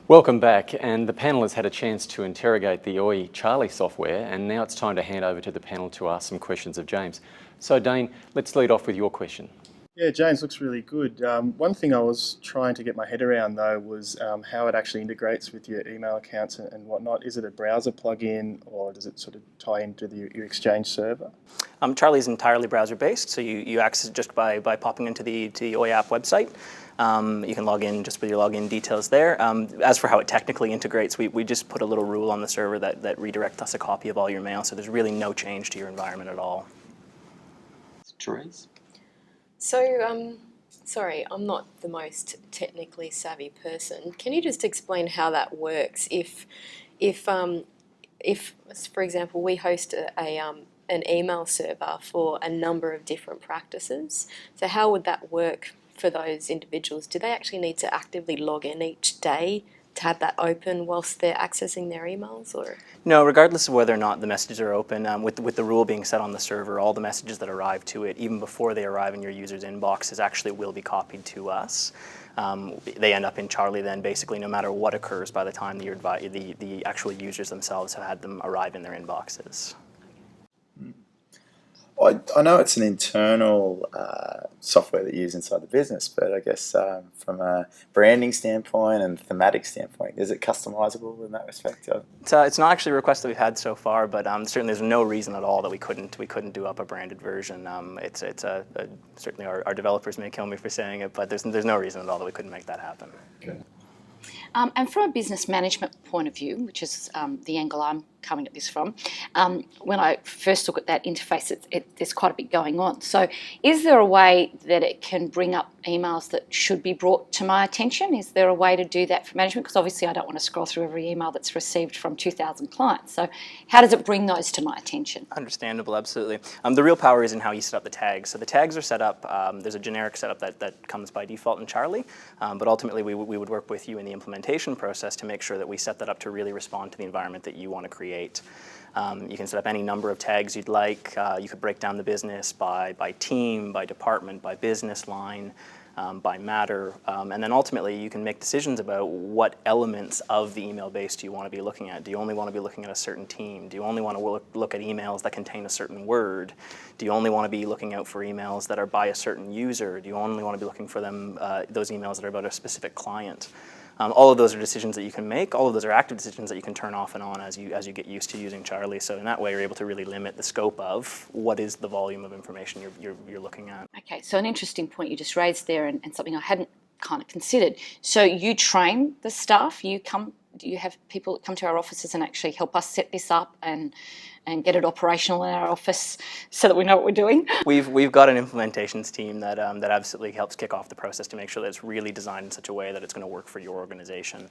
Welcome back, and the panel has had a chance to interrogate the OI Charlie software, and now it's time to hand over to the panel to ask some questions of James. So Dane, let's lead off with your question. Yeah, James, looks really good. One thing I was trying to get my head around though was how it actually integrates with your email accounts and whatnot. Is it a browser plugin, or does it sort of tie into your Exchange server? Charlie is entirely browser-based, so you access it just by popping into the OI app website. You can log in just with your login details there. As for how it technically integrates, we just put a little rule on the server that redirects us a copy of all your mail, so there's really no change to your environment at all. Therese? So, sorry, I'm not the most technically savvy person. Can you just explain how that works? If for example, we host an email server for a number of different practices, so how would that work for those individuals? Do they actually need to actively log in each day to have that open whilst they're accessing their emails, or? No, regardless of whether or not the messages are open, with the rule being set on the server, all the messages that arrive to it, even before they arrive in your user's inboxes, actually will be copied to us. They end up in Charlie then, basically, no matter what occurs by the time the actual users themselves have had them arrive in their inboxes. I know it's an internal software that you use inside the business, but I guess from a branding standpoint and thematic standpoint, is it customizable in that respect? It's not actually a request that we've had so far, but certainly there's no reason at all that we couldn't do up a branded version. Certainly our developers may kill me for saying it, but there's no reason at all that we couldn't make that happen. Okay. And from a business management point of view, which is the angle I'm coming at this from, when I first look at that interface, there's quite a bit going on. So is there a way that it can bring up emails that should be brought to my attention? Is there a way to do that for management? Because obviously I don't want to scroll through every email that's received from 2,000 clients. So how does it bring those to my attention? Understandable, absolutely. The real power is in how you set up the tags. So the tags are set up, there's a generic setup that comes by default in Charlie, but ultimately we would work with you in the implementation process to make sure that we set that up to really respond to the environment that you want to create. You can set up any number of tags you'd like. You could break down the business by team, by department, by business line, by matter, and then ultimately you can make decisions about what elements of the email base do you want to be looking at. Do you only want to be looking at a certain team? Do you only want to look at emails that contain a certain word? Do you only want to be looking out for emails that are by a certain user? Do you only want to be looking for them, those emails that are about a specific client? All of those are decisions that you can make. All of those are active decisions that you can turn off and on as you get used to using Charlie. So in that way, you're able to really limit the scope of what is the volume of information you're looking at. Okay, so an interesting point you just raised there, and something I hadn't kind of considered. So you train the staff. Do you have people that come to our offices and actually help us set this up and get it operational in our office so that we know what we're doing? We've got an implementations team that absolutely helps kick off the process to make sure that it's really designed in such a way that it's going to work for your organization.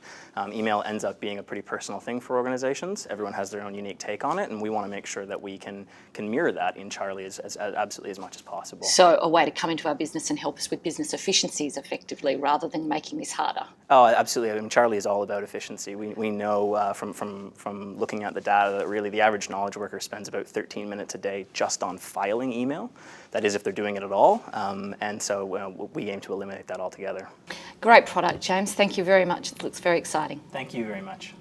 Email ends up being a pretty personal thing for organizations. Everyone has their own unique take on it, and we want to make sure that we can mirror that in Charlie as absolutely as much as possible. So a way to come into our business and help us with business efficiencies effectively, rather than making this harder. Oh, absolutely. I mean, Charlie is all about efficiency. We know from looking at the data that really the average knowledge worker spends about 13 minutes a day just on filing email. That is if they're doing it at all. And so we aim to eliminate that altogether. Great product, James. Thank you very much. It looks very exciting. Thank you very much.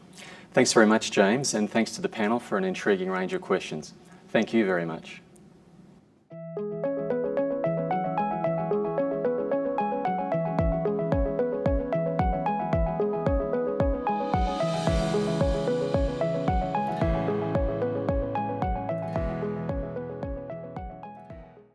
Thanks very much, James, and thanks to the panel for an intriguing range of questions. Thank you very much.